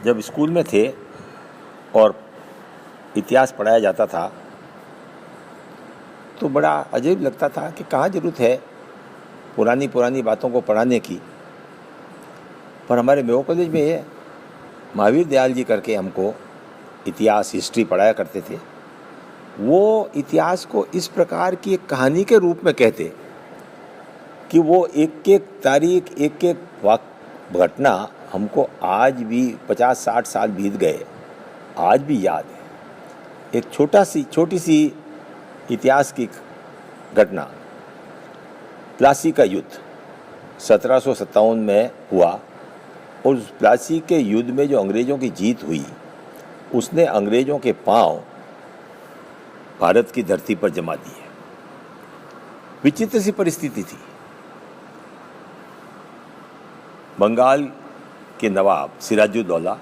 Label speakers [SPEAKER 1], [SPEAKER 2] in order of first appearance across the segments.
[SPEAKER 1] जब स्कूल में थे और इतिहास पढ़ाया जाता था तो बड़ा अजीब लगता था कि कहाँ ज़रूरत है पुरानी पुरानी बातों को पढ़ाने की। पर हमारे मेयो कॉलेज में महावीर दयाल जी करके हमको इतिहास हिस्ट्री पढ़ाया करते थे। वो इतिहास को इस प्रकार की एक कहानी के रूप में कहते कि वो एक एक तारीख एक एक घटना हमको आज भी 50-60 साल बीत गए आज भी याद है। एक छोटी सी इतिहास की घटना, प्लासी का युद्ध 1757 में हुआ और उस प्लासी के युद्ध में जो अंग्रेज़ों की जीत हुई उसने अंग्रेज़ों के पांव भारत की धरती पर जमा दिए। विचित्र सी परिस्थिति थी। बंगाल के नवाब सिराजुद्दौला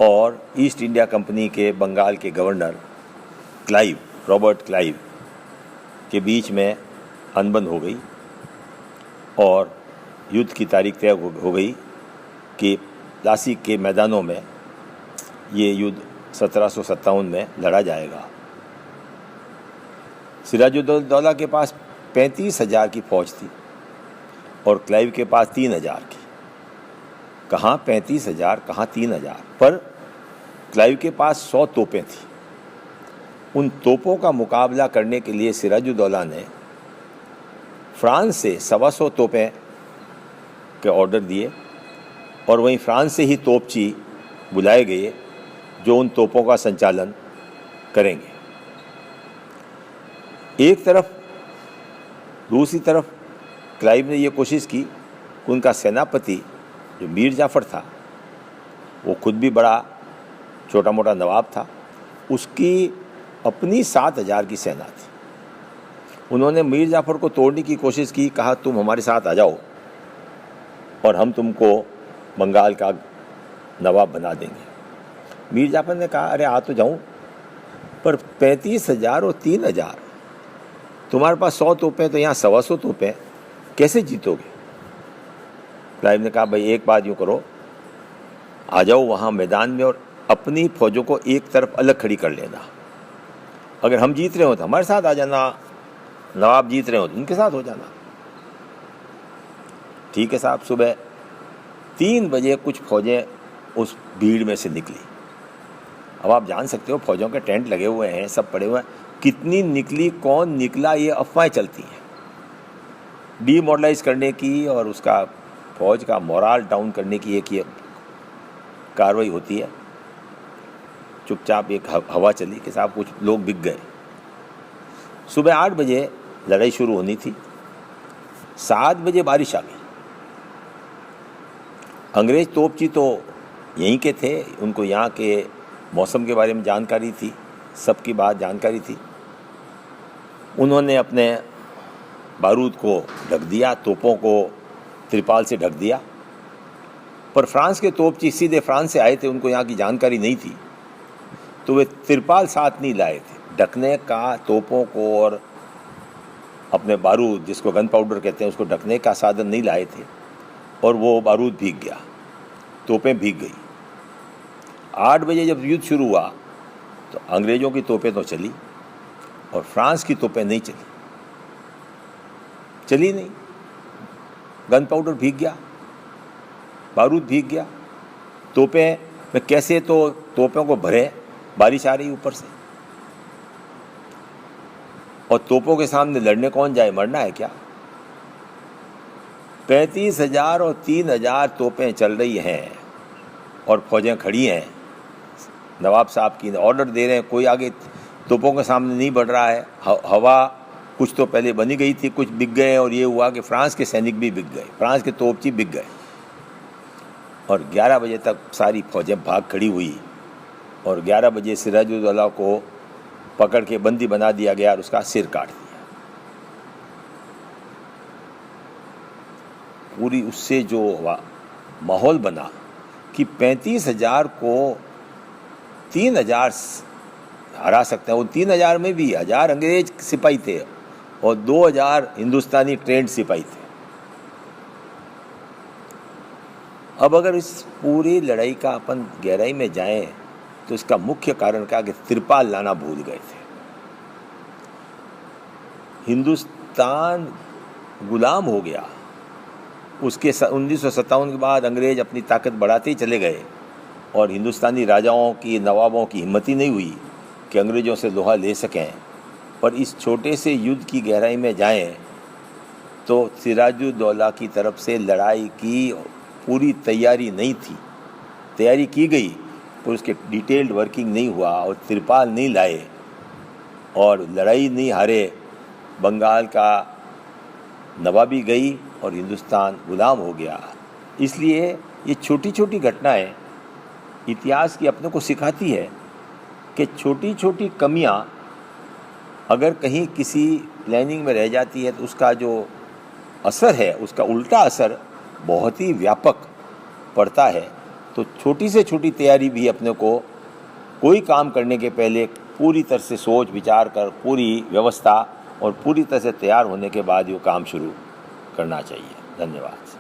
[SPEAKER 1] और ईस्ट इंडिया कंपनी के बंगाल के गवर्नर रॉबर्ट क्लाइव के बीच में अनबन हो गई और युद्ध की तारीख तय हो गई कि प्लासी के मैदानों में ये युद्ध 1757 में लड़ा जाएगा। सिराजुद्दौला के पास 35,000 की फौज थी और क्लाइव के पास 3,000 की। कहाँ 35,000 कहाँ 3,000, पर क्लाइव के पास 100 तोपें थी। उन तोपों का मुकाबला करने के लिए सिराजुद्दौला ने फ्रांस से 125 तोपें के ऑर्डर दिए और वहीं फ्रांस से ही तोपची बुलाए गए जो उन तोपों का संचालन करेंगे। एक तरफ दूसरी तरफ क्लाइव ने ये कोशिश की कि उनका सेनापति जो मीर जाफ़र था वो खुद भी बड़ा छोटा मोटा नवाब था, उसकी अपनी 7,000 की सेना थी। उन्होंने मीर जाफ़र को तोड़ने की कोशिश की, कहा तुम हमारे साथ आ जाओ और हम तुमको बंगाल का नवाब बना देंगे। मीर जाफ़र ने कहा अरे आ तो जाऊं, पर 35,000 और 3,000, तुम्हारे पास 100 तोपें तो यहाँ 125 तोपें, कैसे जीतोगे? क्लाइव ने कहा भाई एक बात यूँ करो, आ जाओ वहाँ मैदान में और अपनी फौजों को एक तरफ अलग खड़ी कर लेना। अगर हम जीत रहे हो तो हमारे साथ आ जाना, नवाब जीत रहे हो तो उनके साथ हो जाना। ठीक है साहब। सुबह 3 बजे कुछ फौजें उस भीड़ में से निकली। अब आप जान सकते हो फौजों के टेंट लगे हुए हैं, सब पड़े हुए हैं, कितनी निकली कौन निकला ये अफवाहें चलती हैं। डीमोरलाइज करने की और उसका फौज का मोराल डाउन करने की एक ये कार्रवाई होती है। चुपचाप एक हवा चली कि साहब कुछ लोग बिक गए। सुबह 8 बजे लड़ाई शुरू होनी थी, 7 बजे बारिश आ गई। अंग्रेज तोपची तो यहीं के थे, उनको यहाँ के मौसम के बारे में जानकारी थी, सबकी बात जानकारी थी। उन्होंने अपने बारूद को ढक दिया, तोपों को त्रिपाल से ढक दिया। पर फ्रांस के तोपची सीधे फ्रांस से आए थे, उनको यहाँ की जानकारी नहीं थी, तो वे त्रिपाल साथ नहीं लाए थे ढकने का तोपों को, और अपने बारूद जिसको गन पाउडर कहते हैं उसको ढकने का साधन नहीं लाए थे, और वो बारूद भीग गया, तोपें भीग गई। 8 बजे जब युद्ध शुरू हुआ तो अंग्रेज़ों की तोपें तो चली और फ्रांस की तोपें नहीं चली नहीं। गन पाउडर भीग गया, बारूद भीग गया, तोपें में कैसे तो तोपों को भरे, बारिश आ रही ऊपर से, और तोपों के सामने लड़ने कौन जाए, मरना है क्या? 35,000 और 3,000 तोपें चल रही हैं और फौजें खड़ी हैं। नवाब साहब की ऑर्डर दे रहे हैं, कोई आगे तोपों के सामने नहीं बढ़ रहा है। हवा कुछ तो पहले बनी गई थी, कुछ बिक गए, और ये हुआ कि फ्रांस के सैनिक भी बिक गए, फ्रांस के तोपची बिक गए। और 11 बजे तक सारी फौजें भाग खड़ी हुई और 11 बजे सिराजुद्दौला को पकड़ के बंदी बना दिया गया और उसका सिर काट दिया। पूरी उससे जो माहौल बना कि 35,000 को 3,000 हरा सकते हैं। वो 3,000 में भी 1,000 अंग्रेज सिपाही थे और 2,000 हिंदुस्तानी ट्रेंड सिपाही थे। अब अगर इस पूरी लड़ाई का अपन गहराई में जाएं तो इसका मुख्य कारण क्या कि तिरपाल लाना भूल गए थे। हिंदुस्तान गुलाम हो गया। उसके 1957 के बाद अंग्रेज अपनी ताकत बढ़ाते ही चले गए और हिंदुस्तानी राजाओं की, नवाबों की हिम्मत ही नहीं हुई कि अंग्रेज़ों से लोहा ले सकें। पर इस छोटे से युद्ध की गहराई में जाएं तो सिराजुद्दौला की तरफ से लड़ाई की पूरी तैयारी नहीं थी। तैयारी की गई पर उसके डिटेल्ड वर्किंग नहीं हुआ और तिरपाल नहीं लाए और लड़ाई नहीं हारे। बंगाल का नवाबी गई और हिंदुस्तान गुलाम हो गया। इसलिए ये छोटी छोटी घटनाएं इतिहास की अपने को सिखाती है कि छोटी छोटी कमियां अगर कहीं किसी प्लानिंग में रह जाती है तो उसका जो असर है, उसका उल्टा असर बहुत ही व्यापक पड़ता है। तो छोटी से छोटी तैयारी भी अपने को कोई काम करने के पहले पूरी तरह से सोच विचार कर, पूरी व्यवस्था और पूरी तरह से तैयार होने के बाद ये काम शुरू करना चाहिए। धन्यवाद।